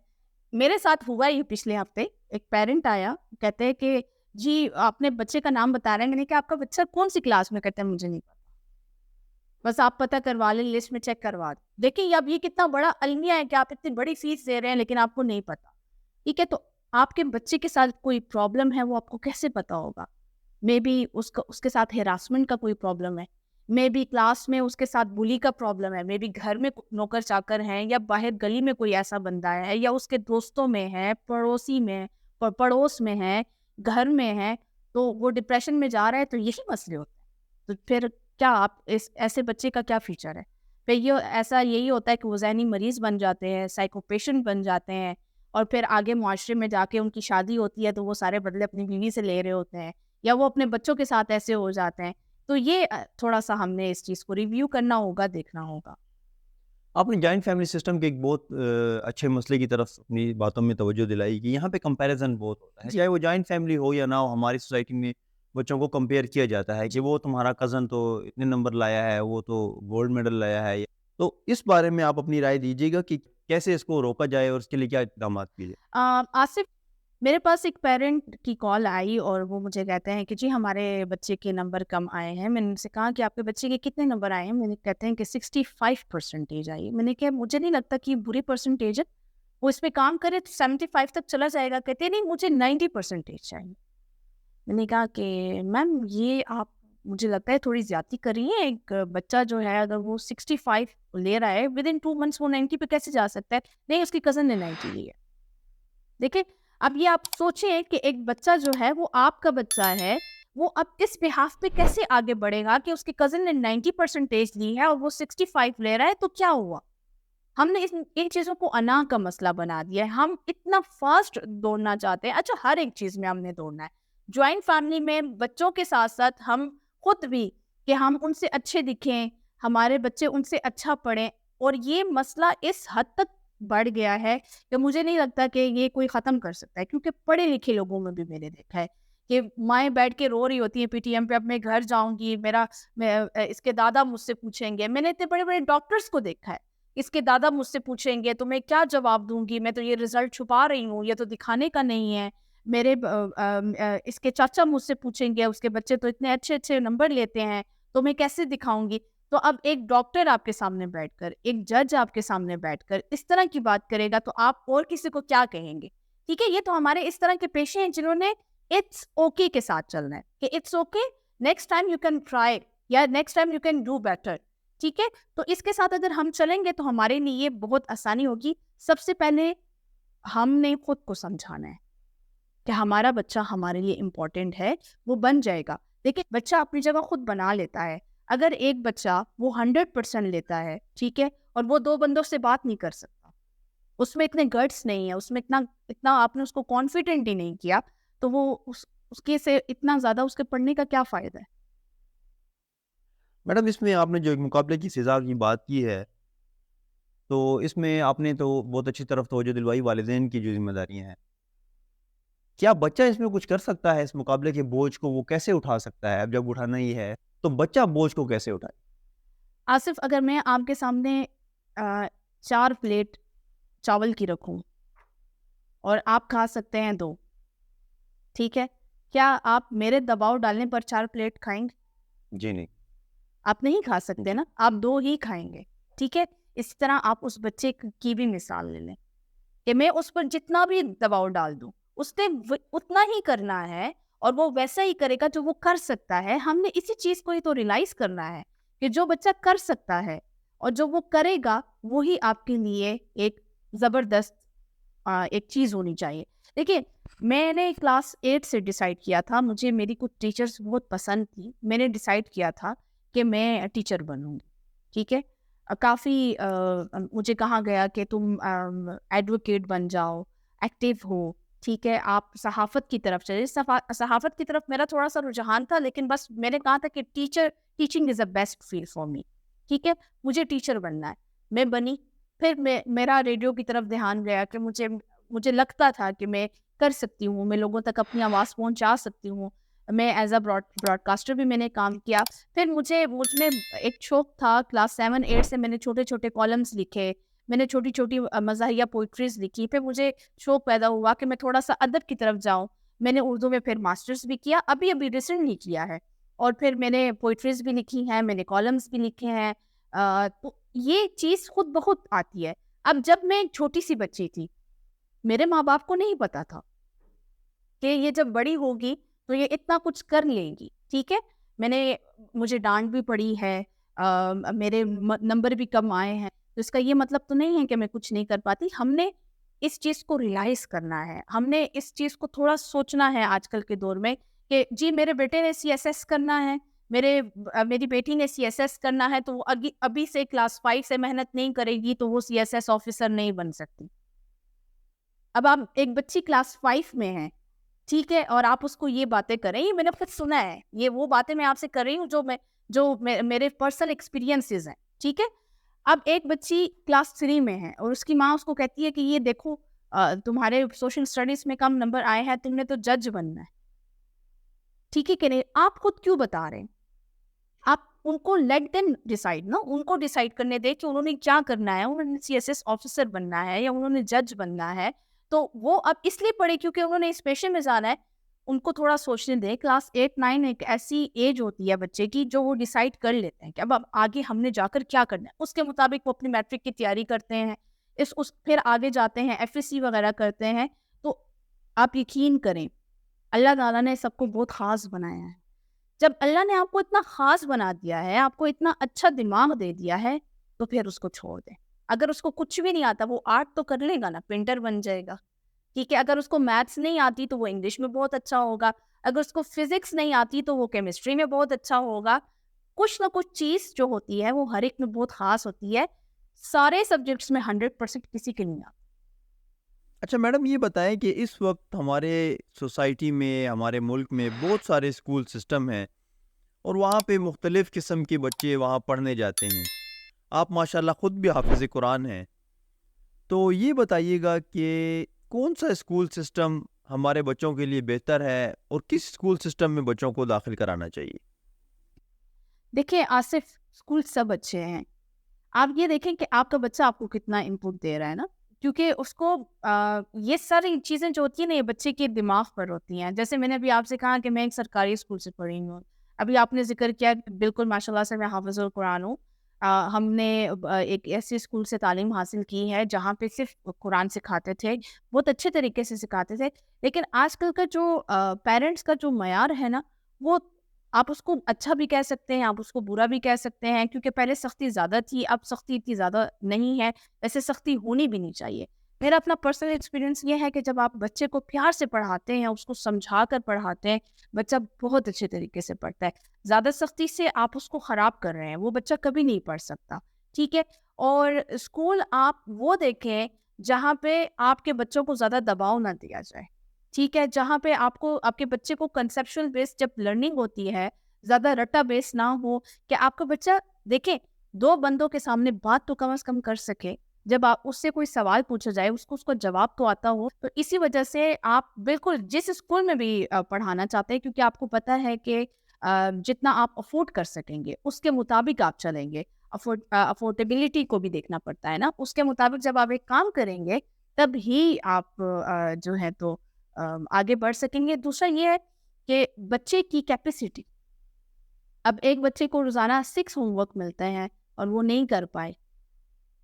میرے ساتھ ہوا یہ پچھلے ہفتے, ایک پیرنٹ آیا, کہتے ہیں کہ جی آپ نے بچے کا نام بتا رہے ہیں, میں نے کہا آپ کا بچہ کون سی کلاس میں؟ کہتے ہیں مجھے نہیں پتا, بس آپ پتہ کروا لیں, لسٹ میں چیک کروا دیں. دیکھیں اب یہ کتنا بڑا المیہ ہے کہ آپ اتنی بڑی فیس دے رہے ہیں لیکن آپ کو نہیں پتا. ٹھیک ہے, تو آپ کے بچے کے ساتھ کوئی پرابلم ہے وہ آپ کو کیسے پتا ہوگا؟ مے بی اس کے ساتھ ہراسمنٹ کا کوئی پرابلم ہے, مے بی کلاس میں اس کے ساتھ بلی کا پرابلم ہے, مے بی گھر میں نوکر چاکر ہیں, یا باہر گلی میں کوئی ایسا بندہ ہے, یا اس کے دوستوں میں ہے, پڑوسی میں, پڑوس میں ہے, گھر میں ہے, تو وہ ڈپریشن میں جا رہا ہے. تو یہی مسئلے ہوتے ہیں. تو پھر کیا آپ ایسے بچے کا کیا فیچر ہے؟ پھر یہ ایسا یہی ہوتا ہے کہ وہ ذہنی مریض بن جاتے ہیں, سائیکو پیشنٹ بن جاتے ہیں, اور پھر آگے معاشرے میں جا کے ان کی شادی ہوتی ہے تو وہ سارے بدلے اپنی بیوی سے لے رہے ہوتے ہیں, یا وہ اپنے بچوں کے ساتھ ایسے ہو جاتے ہیں. تو یہ تھوڑا سا ہم نے اس چیز کو ریویو کرنا ہوگا, دیکھنا ہوگا. آپ نے جوائنٹ فیملی سسٹم کے ایک بہت اچھے مسئلے کی طرف اپنی باتوں میں توجہ دلائی کہ یہاں پہ کمپیریزن بہت ہوتا ہے, جی چاہے وہ جوائنٹ فیملی ہو یا نہ ہو. ہماری سوسائٹی میں بچوں کو کمپیئر کیا جاتا ہے کہ جی وہ تمہارا کزن تو اتنے نمبر لایا ہے, وہ تو گولڈ میڈل لایا ہے. تو اس بارے میں آپ اپنی رائے دیجیے گا کہ کیسے اس کو روکا جائے اور اس کے لیے کیا اقدامات کیے جائے. آصف, میرے پاس ایک پیرنٹ کی کال آئی اور وہ مجھے کہتے ہیں کہ جی ہمارے بچے کے نمبر کم آئے ہیں. میں نے ان سے کہا کہ آپ کے بچے کے کتنے نمبر آئے ہیں؟ میں نے کہتے ہیں کہ 65% آئی. میں نے کہا مجھے نہیں لگتا کہ یہ بری پرسنٹیج ہے, وہ اس پہ کام کرے تو 75 تک چلا جائے گا. کہتے ہیں نہیں مجھے 90% چاہیے. میں نے کہا کہ میم یہ آپ مجھے لگتا ہے تھوڑی زیادتی کر رہی ہیں. ایک بچہ جو ہے اگر وہ 65 لے رہا ہے, ود ان 2 months وہ 90 پہ کیسے جا سکتا ہے؟ نہیں, اس کی کزن نے 90 لی ہے. دیکھیں اب یہ آپ سوچیں کہ ایک بچہ جو ہے وہ آپ کا بچہ ہے, وہ اب اس بہاف پہ کیسے آگے بڑھے گا کہ اس کی کزن نے 90% لی ہے اور وہ 65 لے رہا ہے؟ تو کیا ہوا؟ ہم نے ان چیزوں کو انا کا مسئلہ بنا دیا ہے. ہم اتنا فاسٹ دوڑنا چاہتے ہیں. اچھا, ہر ایک چیز میں ہم نے دوڑنا ہے. جوائنٹ فیملی میں بچوں کے ساتھ ساتھ ہم خود بھی, کہ ہم ان سے اچھے دکھیں, ہمارے بچے ان سے اچھا پڑھیں. اور یہ مسئلہ اس حد تک بڑھ گیا ہے کہ مجھے نہیں لگتا کہ یہ کوئی ختم کر سکتا ہے. کیونکہ پڑھے لکھے لوگوں میں بھی میں نے دیکھا ہے کہ مائیں بیٹھ کے رو رہی ہوتی ہیں پی ٹی ایم پہ, اب میں گھر جاؤں گی, اس کے دادا مجھ سے پوچھیں گے. میں نے اتنے بڑے بڑے ڈاکٹرز کو دیکھا ہے, اس کے دادا مجھ سے پوچھیں گے تو میں کیا جواب دوں گی؟ میں تو یہ رزلٹ چھپا رہی ہوں, یہ تو دکھانے کا نہیں ہے. میرے اس کے چاچا مجھ سے پوچھیں گے, اس کے بچے تو اتنے اچھے اچھے نمبر لیتے ہیں, تو میں کیسے دکھاؤں گی؟ تو اب ایک ڈاکٹر آپ کے سامنے بیٹھ کر, ایک جج آپ کے سامنے بیٹھ کر اس طرح کی بات کرے گا تو آپ اور کسی کو کیا کہیں گے؟ ٹھیک ہے, یہ تو ہمارے اس طرح کے پیشے ہیں جنہوں نے اٹس اوکے کے ساتھ چلنا ہے کہ it's okay, next time you can try, یا next time you can do better. ٹھیک ہے, تو اس کے ساتھ اگر ہم چلیں گے تو ہمارے لیے یہ بہت آسانی ہوگی. سب سے پہلے ہم نے خود کو سمجھانا ہے کہ ہمارا بچہ ہمارے لیے امپورٹنٹ ہے, وہ بن جائے گا. دیکھیں بچہ اپنی جگہ خود بنا لیتا ہے. اگر ایک بچہ وہ 100% لیتا ہے, ٹھیک ہے, اور وہ 2 بندوں سے بات نہیں کر سکتا, اس میں اتنے گٹس نہیں ہے, اس میں اتنا آپ نے اس کو کانفیڈنٹ ہی نہیں کیا, تو وہ اس کے سے اتنا زیادہ اس کے پڑھنے کا کیا فائدہ ہے؟ میڈم اس میں آپ نے جو ایک مقابلے کی فضا کی بات کی ہے, تو اس میں آپ نے تو بہت اچھی طرف توجہ دلوائی والدین کی جو ذمہ داریاں ہیں. کیا بچہ اس میں کچھ کر سکتا ہے؟ اس مقابلے کے بوجھ کو وہ کیسے اٹھا سکتا ہے؟ اب جب اٹھانا ہی ہے تو بچہ بوجھ کو کیسے اٹھائے؟ آصف, اگر میں آپ کے سامنے 4 پلیٹ چاول کی رکھوں اور آپ کھا سکتے ہیں 2, ٹھیک ہے, کیا آپ میرے دباؤ ڈالنے پر 4 پلیٹ کھائیں گے؟ جی نہیں. آپ نہیں کھا سکتے جی. نا, آپ 2 ہی کھائیں گے. ٹھیک ہے, اس طرح آپ اس بچے کی بھی مثال لے لیں. کہ میں اس پر جتنا بھی دباؤ ڈال دوں اس نے اتنا ہی کرنا ہے اور وہ ویسا ہی کرے گا جو وہ کر سکتا ہے. ہم نے اسی چیز کو ہی تو ریلائز کرنا ہے کہ جو بچہ کر سکتا ہے اور جو وہ کرے گا وہی آپ کے لیے ایک زبردست ایک چیز ہونی چاہیے. دیکھیے میں نے کلاس 8 سے ڈیسائیڈ کیا تھا, مجھے میری کچھ ٹیچرز بہت پسند تھی, میں نے ڈیسائیڈ کیا تھا کہ میں ٹیچر بنوں گی. ٹھیک ہے, کافی مجھے کہا گیا کہ تم ایڈوکیٹ بن جاؤ, ایکٹیو ہو. ٹھیک ہے, آپ صحافت کی طرف چلے. صحافت کی طرف میرا تھوڑا سا رجحان تھا, لیکن بس میں نے کہا تھا کہ teaching is a best field for me. ٹھیک ہے, مجھے ٹیچر بننا ہے, میں بنی. پھر میرا ریڈیو کی طرف دھیان گیا کہ مجھے لگتا تھا کہ میں کر سکتی ہوں, میں لوگوں تک اپنی آواز پہنچا سکتی ہوں. میں ایز اے براڈ کاسٹر بھی میں نے کام کیا. پھر مجھ میں ایک شوق تھا, کلاس 7-8 سے میں نے چھوٹے چھوٹے کالمس لکھے, میں نے چھوٹی چھوٹی مزاحیہ پوئٹریز لکھی. پھر مجھے شوق پیدا ہوا کہ میں تھوڑا سا ادب کی طرف جاؤں. میں نے اردو میں پھر ماسٹرز بھی کیا, ابھی ریسنٹلی کیا ہے. اور پھر میں نے پوئٹریز بھی لکھی ہیں, میں نے کالمس بھی لکھے ہیں. تو یہ چیز خود بخود آتی ہے. اب جب میں چھوٹی سی بچی تھی, میرے ماں باپ کو نہیں پتا تھا کہ یہ جب بڑی ہوگی تو یہ اتنا کچھ کر لے گی. ٹھیک ہے, مجھے ڈانٹ بھی پڑی ہے, میرے نمبر بھی کم آئے ہیں, تو اس کا یہ مطلب تو نہیں ہے کہ میں کچھ نہیں کر پاتی. ہم نے اس چیز کو ریلائز کرنا ہے, ہم نے اس چیز کو تھوڑا سوچنا ہے آج کل کے دور میں کہ جی میرے بیٹے نے CSS کرنا ہے, میری بیٹی نے CSS کرنا ہے, تو وہ ابھی سے کلاس 5 سے محنت نہیں کرے گی تو وہ CSS آفیسر نہیں بن سکتی. اب آپ ایک بچی کلاس 5 میں ہے, ٹھیک ہے, اور آپ اس کو یہ باتیں کریں, یہ میں نے خود سنا ہے, یہ وہ باتیں میں آپ سے کر رہی ہوں جو میرے پرسنل ایکسپیرینسز ہیں. ٹھیک ہے, اب ایک بچی کلاس 3 میں ہے اور اس کی ماں اس کو کہتی ہے کہ یہ دیکھو تمہارے سوشل اسٹڈیز میں کم نمبر آئے ہیں, تم نے تو جج بننا ہے. ٹھیک ہے کہ نہیں, آپ خود کیوں بتا رہے ہیں؟ آپ ان کو لیٹ دیم ڈیسائیڈ نا, ان کو ڈیسائیڈ کرنے دیں کہ انہوں نے کیا کرنا ہے. انہوں نے CSS آفیسر بننا ہے یا انہوں نے جج بننا ہے, تو وہ اب اس لیے پڑھے کیونکہ انہوں نے اس پیشے میں جانا ہے. ان کو تھوڑا سوچنے دیں. کلاس 8-9 ایک ایسی ایج ہوتی ہے بچے کی جو وہ ڈیسائیڈ کر لیتے ہیں کہ اب آگے ہم نے جا کر کیا کرنا ہے. اس کے مطابق وہ اپنی میٹرک کی تیاری کرتے ہیں, پھر آگے جاتے ہیں, FSC وغیرہ کرتے ہیں. تو آپ یقین کریں اللہ تعالیٰ نے سب کو بہت خاص بنایا ہے. جب اللہ نے آپ کو اتنا خاص بنا دیا ہے, آپ کو اتنا اچھا دماغ دے دیا ہے, تو پھر اس کو چھوڑ دیں. اگر اس کو کچھ بھی نہیں آتا وہ آرٹ تو کر لے گا نا, پینٹر بن جائے گا. ٹھیک ہے, اگر اس کو میتھس نہیں آتی تو وہ انگلش میں بہت اچھا ہوگا, اگر اس کو فزکس نہیں آتی تو وہ کیمسٹری میں بہت اچھا ہوگا. کچھ نہ کچھ چیز جو ہوتی ہے وہ ہر ایک میں بہت خاص ہوتی ہے. سارے سبجیکٹس میں 100% کسی کے نہیں آتی. اچھا میڈم یہ بتائیں کہ اس وقت ہمارے سوسائٹی میں, ہمارے ملک میں بہت سارے اسکول سسٹم ہیں اور وہاں پہ مختلف قسم کے بچے وہاں پڑھنے جاتے ہیں. آپ ماشاءاللہ خود بھی حافظ قرآن ہیں, تو یہ بتائیے گا کہ کون سا اسکول سسٹم ہمارے بچوں کے لیے بہتر ہے اور کس اسکول سسٹم میں بچوں کو داخل کرانا چاہیے؟ دیکھیں آصف, اسکول سب اچھے ہیں. آپ یہ دیکھیں کہ آپ کا بچہ آپ کو کتنا انپٹ دے رہا ہے نا, کیونکہ اس کو یہ ساری چیزیں جو ہوتی ہیں نا یہ بچے کے دماغ پر ہوتی ہیں. جیسے میں نے ابھی آپ سے کہا کہ میں ایک سرکاری اسکول سے پڑھی ہوں, ابھی آپ نے ذکر کیا بالکل ماشاءاللہ سے میں حافظ القرآن ہوں. ہم نے ایک ایسے اسکول سے تعلیم حاصل کی ہے جہاں پہ صرف قرآن سکھاتے تھے, بہت اچھے طریقے سے سکھاتے تھے. لیکن آج کل کا جو پیرنٹس کا جو معیار ہے نا, وہ آپ اس کو اچھا بھی کہہ سکتے ہیں, آپ اس کو برا بھی کہہ سکتے ہیں, کیونکہ پہلے سختی زیادہ تھی, اب سختی اتنی زیادہ نہیں ہے. ویسے سختی ہونی بھی نہیں چاہیے. میرا اپنا پرسنل ایکسپیرینس یہ ہے کہ جب آپ بچے کو پیار سے پڑھاتے ہیں, اس کو سمجھا کر پڑھاتے ہیں, بچہ بہت اچھے طریقے سے پڑھتا ہے. زیادہ سختی سے آپ اس کو خراب کر رہے ہیں, وہ بچہ کبھی نہیں پڑھ سکتا. ٹھیک ہے, اور اسکول آپ وہ دیکھیں جہاں پہ آپ کے بچوں کو زیادہ دباؤ نہ دیا جائے. ٹھیک ہے, جہاں پہ آپ کے بچے کو کنسیپشل بیس جب لرننگ ہوتی ہے, زیادہ رٹا بیس نہ ہو, کہ آپ کا بچہ دیکھیں 2 بندوں کے سامنے بات تو کم از کم کر سکے. جب آپ اس سے کوئی سوال پوچھا جائے اس کو جواب تو آتا ہو. تو اسی وجہ سے آپ بالکل جس اسکول میں بھی پڑھانا چاہتے ہیں, کیونکہ آپ کو پتہ ہے کہ جتنا آپ افورڈ کر سکیں گے اس کے مطابق آپ چلیں گے. افورڈیبلٹی کو بھی دیکھنا پڑتا ہے نا, اس کے مطابق جب آپ ایک کام کریں گے تب ہی آپ جو ہے تو آگے بڑھ سکیں گے. دوسرا یہ ہے کہ بچے کی کیپیسٹی, اب ایک بچے کو روزانہ 6 ہوم ورک ملتے ہیں اور وہ نہیں کر پائے,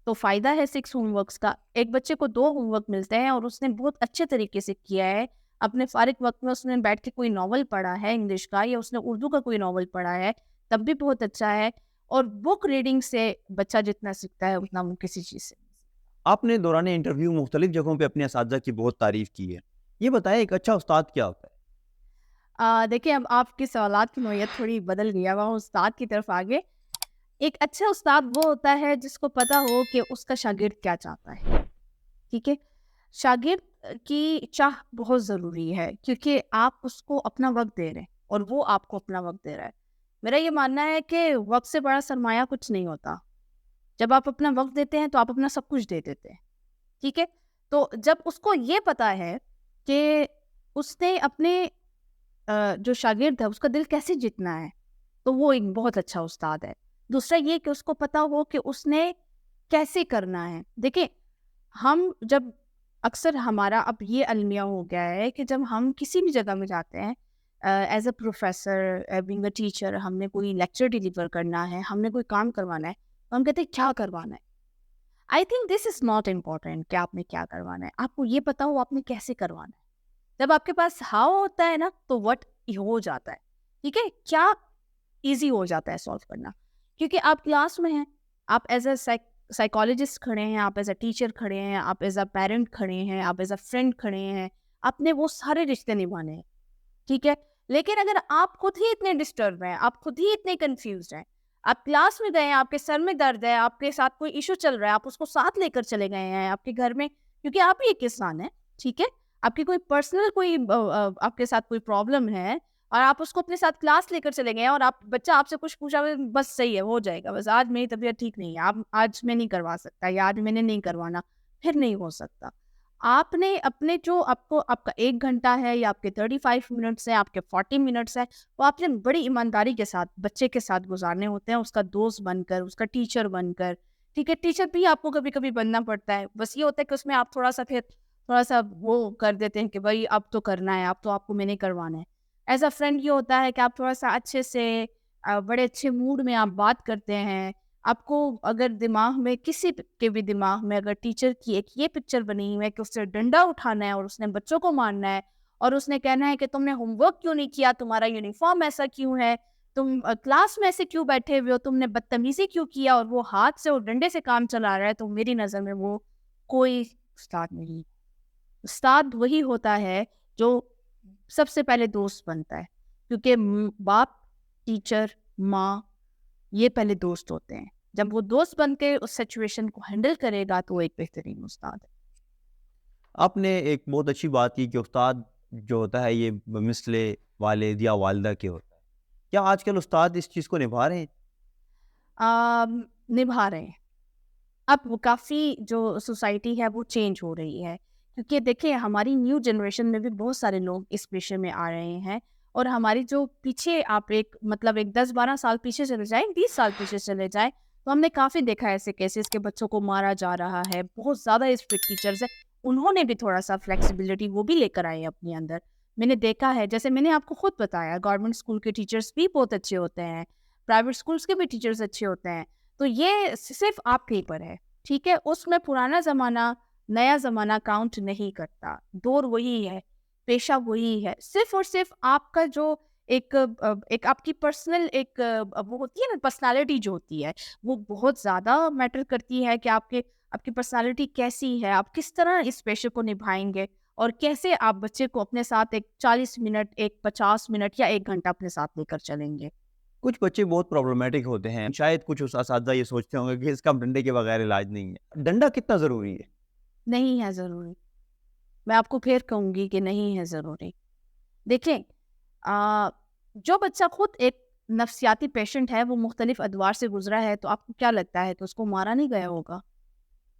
تو فائدہ ہے 6 ہوم ورکس کا. ایک بچے کو 2 ہوم ورک ملتے ہیں اور اس نے بہت اچھے طریقے سے کیا ہے. اپنے فارغ وقت میں اس نے بیٹھ کے کوئی ناول پڑھا ہے انگلش کا, یا اس نے اردو کا کوئی ناول پڑھا ہے, تب بھی بہت اچھا ہے. اور بک ریڈنگ سے بچہ جتنا سیکھتا ہے اتنا وہ کسی چیز سے. آپ نے دوران انٹرویو مختلف جگہوں پہ اپنے اساتذہ کی بہت تعریف کی ہے. یہ بتائیں ایک اچھا استاد کیا ہوتا ہے؟ دیکھیں, اب آپ کے سوالات کی نوعیت تھوڑی بدل گئی. اب ہم استاد کی طرف آگے. ایک اچھا استاد وہ ہوتا ہے جس کو پتا ہو کہ اس کا شاگرد کیا چاہتا ہے. ٹھیک ہے, شاگرد کی چاہ بہت ضروری ہے, کیونکہ آپ اس کو اپنا وقت دے رہے ہیں اور وہ آپ کو اپنا وقت دے رہا ہے. میرا یہ ماننا ہے کہ وقت سے بڑا سرمایہ کچھ نہیں ہوتا. جب آپ اپنا وقت دیتے ہیں تو آپ اپنا سب کچھ دے دیتے ہیں. ٹھیک ہے, تو جب اس کو یہ پتا ہے کہ اس نے اپنے جو شاگرد ہے اس کا دل کیسے جیتنا ہے, تو وہ ایک بہت اچھا استاد ہے. دوسرا یہ کہ اس کو پتا ہو کہ اس نے کیسے کرنا ہے. دیکھیں, ہم جب اکثر ہمارا اب یہ المیہ ہو گیا ہے کہ جب ہم کسی بھی جگہ میں جاتے ہیں as a professor, being a teacher, ہم نے کوئی لیکچر ڈیلیور کرنا ہے, ہم نے کوئی کام کروانا ہے, تو ہم کہتے ہیں کیا کروانا ہے. I think this is not important کہ آپ نے کیا کروانا ہے, آپ کو یہ پتا ہو آپ نے کیسے کروانا ہے. جب آپ کے پاس ہاؤ ہوتا ہے نا, تو وٹ ہو جاتا ہے. ٹھیک ہے, کیا ایزی ہو جاتا ہے سالو کرنا, کیونکہ آپ کلاس میں ہیں, آپ ایز اے سائیکالوجسٹ کھڑے ہیں, آپ ایز اے ٹیچر کھڑے ہیں, آپ ایز اے پیرنٹ کھڑے ہیں, آپ ایز اے فرینڈ کھڑے ہیں, آپ نے وہ سارے رشتے نبھانے ہیں. ٹھیک ہے, لیکن اگر آپ خود ہی اتنے ڈسٹرب ہیں, آپ خود ہی اتنے کنفیوزڈ ہیں, آپ کلاس میں گئے ہیں, آپ کے سر میں درد ہے, آپ کے ساتھ کوئی ایشو چل رہا ہے, آپ اس کو ساتھ لے کر چلے گئے ہیں آپ کے گھر میں, کیونکہ آپ ہی ایک انسان ہیں. ٹھیک ہے, آپ کی کوئی پرسنل کوئی آپ کے ساتھ کوئی پرابلم ہے اور آپ اس کو اپنے ساتھ کلاس لے کر چلے گئے ہیں, اور آپ بچہ آپ سے کچھ پوچھا, بس صحیح ہے, ہو جائے گا, بس آج میری طبیعت ٹھیک نہیں ہے, آج میں نہیں کروا سکتا, یا آج میں نے نہیں کروانا, پھر نہیں ہو سکتا. آپ نے اپنے جو آپ کا 1 گھنٹہ ہے, یا آپ کے 35 منٹس ہیں, آپ کے 40 منٹس ہیں, وہ آپ نے بڑی ایمانداری کے ساتھ بچے کے ساتھ گزارنے ہوتے ہیں, اس کا دوست بن کر, اس کا ٹیچر بن کر. ٹھیک ہے, ٹیچر بھی آپ کو کبھی کبھی بننا پڑتا ہے, بس یہ ہوتا ہے کہ اس میں آپ تھوڑا سا وہ کر دیتے ہیں کہ بھائی اب تو کرنا ہے, اب تو آپ کو میں نہیں کروانا ہے. ایز اے فرینڈ یہ ہوتا ہے کہ آپ تھوڑا سا اچھے سے بڑے اچھے موڈ میں آپ بات کرتے ہیں. آپ کو اگر دماغ میں کسی کے بھی دماغ میں اگر ٹیچر کی ایک یہ پکچر بنی ہوئی ہے کہ اس سے ڈنڈا اٹھانا ہے اور اس نے بچوں کو مارنا ہے, اور اس نے کہنا ہے کہ تم نے ہوم ورک کیوں نہیں کیا, تمہارا یونیفارم ایسا کیوں ہے, تم کلاس میں ایسے کیوں بیٹھے ہوئے ہو, تم نے بدتمیزی کیوں کیا, اور وہ ہاتھ سے اور ڈنڈے سے کام چلا رہا ہے, تو میری نظر میں وہ کوئی استاد نہیں. استاد وہی ہوتا ہے جو سب سے پہلے دوست بنتا ہے, کیونکہ باپ, ٹیچر, ماں, یہ پہلے دوست ہوتے ہیں. جب وہ دوست بن کے اس سچویشن کو ہینڈل کرے گا تو وہ ایک بہترین استاد ہے. آپ نے ایک بہت اچھی بات کی کہ استاد جو ہوتا ہے یہ مثل والد یا والدہ کے ہوتا ہے. کیا آج کل استاد اس چیز کو نبھا رہے ہیں؟ نبھا رہے ہیں. اب وہ کافی جو سوسائٹی ہے وہ چینج ہو رہی ہے, کیونکہ دیکھیں ہماری نیو جنریشن میں بھی بہت سارے لوگ اس پیشے میں آ رہے ہیں, اور ہماری جو پیچھے آپ ایک 10-12 سال پیچھے چلے جائیں, 20 سال پیچھے چلے جائیں, تو ہم نے کافی دیکھا ایسے کیسز کہ بچوں کو مارا جا رہا ہے. بہت زیادہ اسٹرکٹ ٹیچرز ہیں, انہوں نے بھی تھوڑا سا فلیکسیبلٹی وہ بھی لے کر آئے اپنے اندر. میں نے دیکھا ہے, جیسے میں نے آپ کو خود بتایا, گورنمنٹ اسکول کے ٹیچرز بھی بہت اچھے ہوتے ہیں, پرائیویٹ اسکولس کے بھی ٹیچرز اچھے ہوتے ہیں. تو یہ صرف آپ کے اوپر ہے. ٹھیک ہے, اس میں پرانا زمانہ نیا زمانہ کاؤنٹ نہیں کرتا, دور وہی ہے, پیشہ وہی ہے. صرف اور صرف آپ کا جو ایک آپ کی پرسنل ایک وہ ہوتی ہے نا, پرسنالٹی جو ہوتی ہے وہ بہت زیادہ میٹر کرتی ہے کہ آپ کی پرسنالٹی کیسی ہے, آپ کس طرح اس پیشے کو نبھائیں گے, اور کیسے آپ بچے کو اپنے ساتھ ایک 40 منٹ, ایک 50 منٹ یا 1 گھنٹہ اپنے ساتھ لے کر چلیں گے. کچھ بچے بہت پرابلمٹک ہوتے ہیں, شاید کچھ اساتذہ یہ سوچتے ہوں گے کہ اس کا ڈنڈے کے بغیر علاج نہیں ہے. ڈنڈا کتنا ضروری ہے؟ نہیں ہے ضروری. میں آپ کو پھر کہوں گی کہ نہیں ہے ضروری. دیکھیں, جو بچہ خود ایک نفسیاتی پیشنٹ ہے, وہ مختلف ادوار سے گزرا ہے, تو آپ کو کیا لگتا ہے کہ اس کو مارا نہیں گیا ہوگا,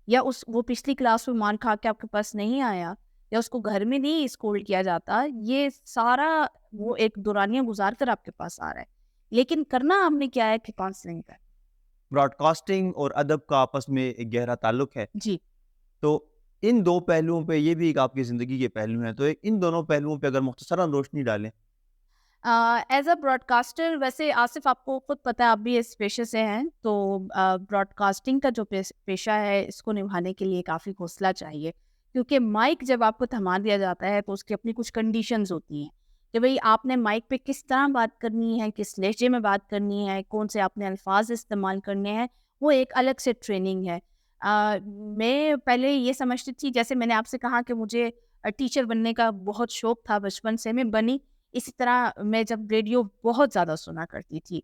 یا وہ پچھلی کلاس میں مار کھا کے آپ کے پاس نہیں آیا, یا اس کو گھر میں نہیں اسکول کیا جاتا. یہ سارا وہ ایک دورانیہ گزار کر آپ کے پاس آ رہا ہے, لیکن کرنا ہم نے کیا ہے کہ کاؤنسلنگ کا. براڈ کاسٹنگ اور ادب کا آپس میں ایک گہرا تعلق ہے. جی, تو ان دو پہلوؤں پہ, یہ بھی ایک آپ کی زندگی کے پہلو ہیں, تو ان دونوں پہلوؤں پہ اگر مختصراً روشنی ڈالیں. ایز اے براڈ کاسٹر، ویسے آصف آپ کو خود پتہ ہے آپ بھی اس پیشے سے ہیں، تو براڈ کاسٹنگ کا جو پیشہ ہے اس کو نبھانے کے لیے کافی حوصلہ چاہیے، کیونکہ مائک جب آپ کو تھما دیا جاتا ہے تو اس کی اپنی کچھ کنڈیشنز ہوتی ہیں کہ بھئی آپ نے مائک پہ کس طرح بات کرنی ہے، کس لہجے میں بات کرنی ہے، کون سے آپ نے الفاظ استعمال کرنے ہیں، وہ ایک الگ سے ٹریننگ ہے۔ میں پہلے یہ سمجھتی تھی، جیسے میں نے آپ سے کہا کہ مجھے ٹیچر بننے کا بہت شوق تھا بچپن سے، میں بنی۔ اسی طرح میں جب ریڈیو بہت زیادہ سنا کرتی تھی،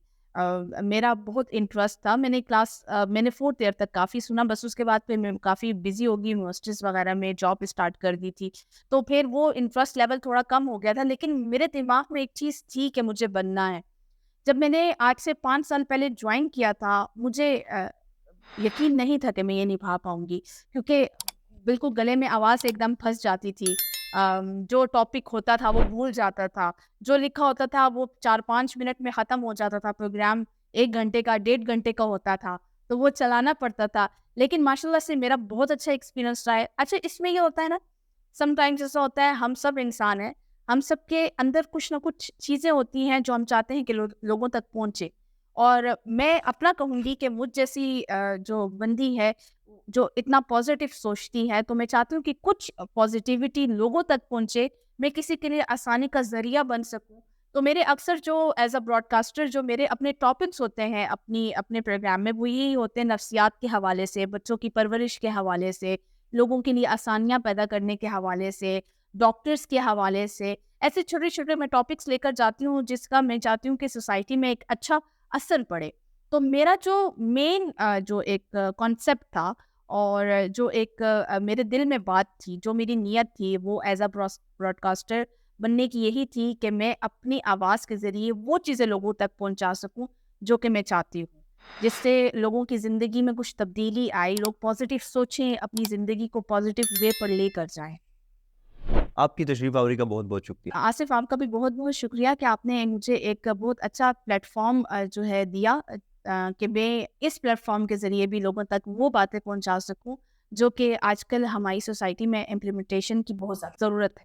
میرا بہت انٹرسٹ تھا، میں نے 4th ایئر تک کافی سنا، بس اس کے بعد پھر میں کافی بزی ہو گئی، یونیورسٹیز وغیرہ میں جاب اسٹارٹ کر دی تھی، تو پھر وہ انٹرسٹ لیول تھوڑا کم ہو گیا تھا، لیکن میرے دماغ میں ایک چیز تھی کہ مجھے بننا ہے۔ جب میں نے آج سے 5 سال پہلے جوائن کیا تھا، مجھے یقین نہیں تھا کہ میں یہ نبھا پاؤں گی، کیونکہ بالکل گلے میں آواز ایک دم پھنس جاتی تھی۔ جو ٹاپک ہوتا تھا وہ بھول جاتا تھا، جو لکھا ہوتا تھا وہ 4-5 منٹ میں ختم ہو جاتا تھا، پروگرام 1 گھنٹے کا 1.5 گھنٹے کا ہوتا تھا، تو وہ چلانا پڑتا تھا۔ لیکن ماشاء اللہ سے میرا بہت اچھا ایکسپیرینس رہا ہے۔ اچھا، اس میں یہ ہوتا ہے نا، سم ٹائمز ایسا ہوتا ہے، ہم سب انسان ہیں، ہم سب کے اندر کچھ نہ کچھ چیزیں ہوتی ہیں جو ہم چاہتے ہیں کہ لوگوں تک پہنچے، اور میں اپنا کہوں گی کہ مجھ جیسی جو بندی ہے جو اتنا پازیٹیو سوچتی ہے، تو میں چاہتی ہوں کہ کچھ پازیٹیوٹی لوگوں تک پہنچے، میں کسی کے لیے آسانی کا ذریعہ بن سکوں۔ تو میرے اکثر جو ایز اے براڈ کاسٹر جو میرے اپنے ٹاپکس ہوتے ہیں اپنے پروگرام میں، وہ یہی ہوتے ہیں، نفسیات کے حوالے سے، بچوں کی پرورش کے حوالے سے، لوگوں کے لیے آسانیاں پیدا کرنے کے حوالے سے، ڈاکٹرس کے حوالے سے، ایسے چھوٹے چھوٹے میں ٹاپکس لے کر جاتی ہوں جس کا میں چاہتی ہوں کہ سوسائٹی میں ایک اچھا اثر پڑے۔ تو میرا جو مین جو ایک کانسیپٹ تھا، اور جو ایک میرے دل میں بات تھی، جو میری نیت تھی، وہ ایز اے براڈ کاسٹر بننے کی یہی تھی کہ میں اپنی آواز کے ذریعے وہ چیزیں لوگوں تک پہنچا سکوں جو کہ میں چاہتی ہوں، جس سے لوگوں کی زندگی میں کچھ تبدیلی آئی، لوگ پازیٹیو سوچیں، اپنی زندگی کو پازیٹیو وے پر لے کر جائیں۔ آپ کی تشریف آوری کا بہت بہت شکریہ۔ آصف، آپ کا بھی بہت بہت شکریہ کہ آپ نے مجھے ایک بہت اچھا پلیٹ فارم جو ہے دیا، کہ میں اس پلیٹ فارم کے ذریعے بھی لوگوں تک وہ باتیں پہنچا سکوں جو کہ آج کل ہماری سوسائٹی میں امپلیمنٹیشن کی بہت زیادہ ضرورت ہے۔